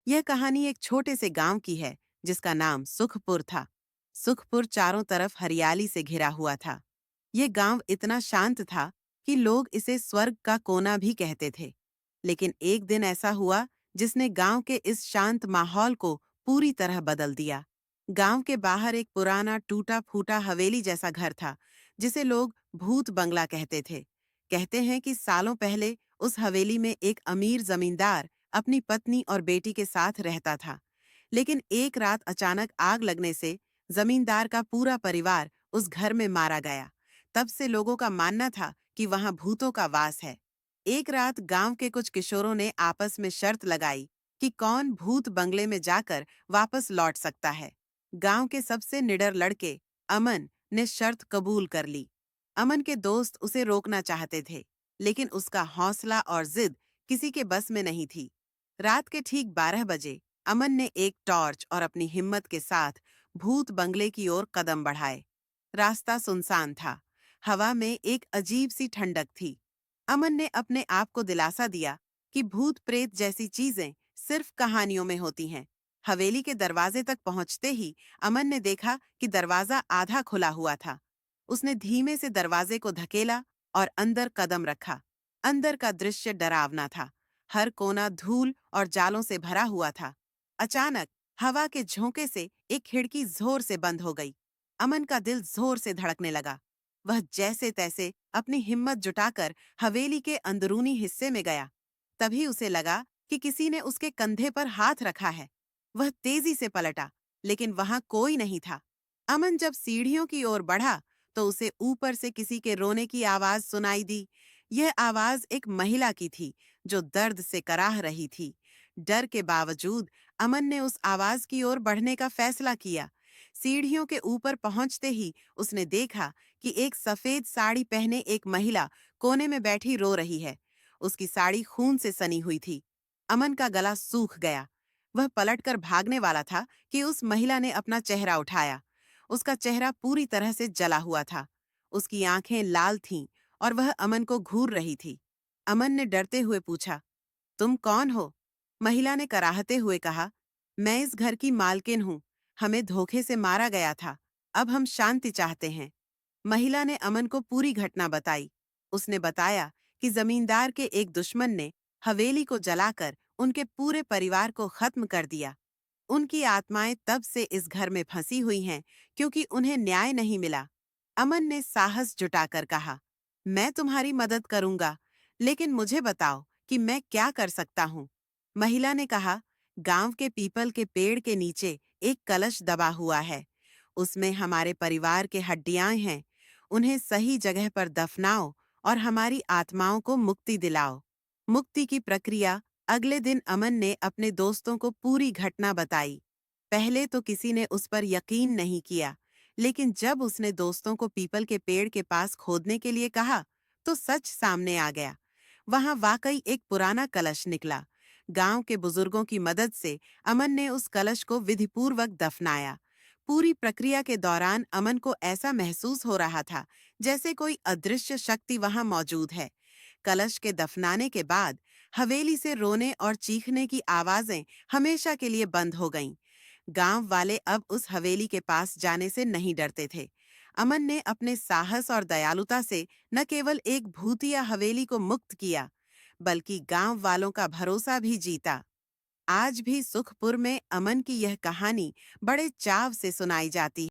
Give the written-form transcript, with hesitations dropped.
यह कहानी एक छोटे से गांव की है जिसका नाम सुखपुर था। सुखपुर चारों तरफ हरियाली से घिरा हुआ था। यह गांव इतना शांत था कि लोग इसे स्वर्ग का कोना भी कहते थे। लेकिन एक दिन ऐसा हुआ जिसने गांव के इस शांत माहौल को पूरी तरह बदल दिया। गांव के बाहर एक पुराना टूटा फूटा हवेली जैसा घर था, जिसे लोग भूत बंगला कहते थे। कहते हैं कि सालों पहले उस हवेली में एक अमीर जमींदार अपनी पत्नी और बेटी के साथ रहता था। लेकिन एक रात अचानक आग लगने से जमींदार का पूरा परिवार उस घर में मारा गया। तब से लोगों का मानना था कि वहां भूतों का वास है। एक रात गांव के कुछ किशोरों ने आपस में शर्त लगाई कि कौन भूत बंगले में जाकर वापस लौट सकता है। गांव के सबसे निडर लड़के अमन ने शर्त कबूल कर ली। अमन के दोस्त उसे रोकना चाहते थे, लेकिन उसका हौसला और जिद किसी के बस में नहीं थी। रात के ठीक 12 बजे अमन ने एक टॉर्च और अपनी हिम्मत के साथ भूत बंगले की ओर कदम बढ़ाए। रास्ता सुनसान था। हवा में एक अजीब सी ठंडक थी। अमन ने अपने आप को दिलासा दिया कि भूत प्रेत जैसी चीजें सिर्फ कहानियों में होती हैं। हवेली के दरवाजे तक पहुंचते ही अमन ने देखा कि दरवाजा आधा खुला हुआ था। उसने धीमे से दरवाजे को धकेला और अंदर कदम रखा। अंदर का दृश्य डरावना था। हर कोना धूल और जालों से भरा हुआ था। अचानक हवा के झोंके से एक खिड़की जोर से बंद हो गई। अमन का दिल जोर से धड़कने लगा। वह जैसे तैसे अपनी हिम्मत जुटाकर हवेली के अंदरूनी हिस्से में गया। तभी उसे लगा कि किसी ने उसके कंधे पर हाथ रखा है। वह तेजी से पलटा, लेकिन वहां कोई नहीं था। अमन जब सीढ़ियों की ओर बढ़ा तो उसे ऊपर से किसी के रोने की आवाज सुनाई दी। यह आवाज एक महिला की थी जो दर्द से कराह रही थी। डर के बावजूद अमन ने उस आवाज की ओर बढ़ने का फैसला किया। सीढ़ियों के ऊपर पहुंचते ही उसने देखा कि एक सफेद साड़ी पहने एक महिला कोने में बैठी रो रही है। उसकी साड़ी खून से सनी हुई थी। अमन का गला सूख गया। वह पलटकर भागने वाला था कि उस महिला ने अपना चेहरा उठाया। उसका चेहरा पूरी तरह से जला हुआ था। उसकी आंखें लाल थीं और वह अमन को घूर रही थी। अमन ने डरते हुए पूछा, तुम कौन हो? महिला ने कराहते हुए कहा, मैं इस घर की मालकिन हूं। हमें धोखे से मारा गया था। अब हम शांति चाहते हैं। महिला ने अमन को पूरी घटना बताई। उसने बताया कि जमींदार के एक दुश्मन ने हवेली को जलाकर उनके पूरे परिवार को खत्म कर दिया। उनकी आत्माएं तब से इस घर में फंसी हुई हैं क्योंकि उन्हें न्याय नहीं मिला। अमन ने साहस जुटाकर कहा, मैं तुम्हारी मदद करूंगा, लेकिन मुझे बताओ कि मैं क्या कर सकता हूँ। महिला ने कहा, गांव के पीपल के पेड़ के नीचे एक कलश दबा हुआ है। उसमें हमारे परिवार के हड्डियां हैं। उन्हें सही जगह पर दफनाओ और हमारी आत्माओं को मुक्ति दिलाओ। मुक्ति की प्रक्रिया। अगले दिन अमन ने अपने दोस्तों को पूरी घटना बताई। पहले तो किसी ने उस पर यकीन नहीं किया, लेकिन जब उसने दोस्तों को पीपल के पेड़ के पास खोदने के लिए कहा, तो सच सामने आ गया। वहां वाकई एक पुराना कलश निकला। गांव के बुजुर्गों की मदद से अमन ने उस कलश को विधिपूर्वक दफनाया। पूरी प्रक्रिया के दौरान अमन को ऐसा महसूस हो रहा था जैसे कोई अदृश्य शक्ति वहां मौजूद है। कलश के दफनाने के बाद हवेली से रोने और चीखने की आवाजें हमेशा के लिए बंद हो गईं। गांव वाले अब उस हवेली के पास जाने से नहीं डरते थे। अमन ने अपने साहस और दयालुता से न केवल एक भूतिया हवेली को मुक्त किया, बल्कि गांव वालों का भरोसा भी जीता। आज भी सुखपुर में अमन की यह कहानी बड़े चाव से सुनाई जाती है।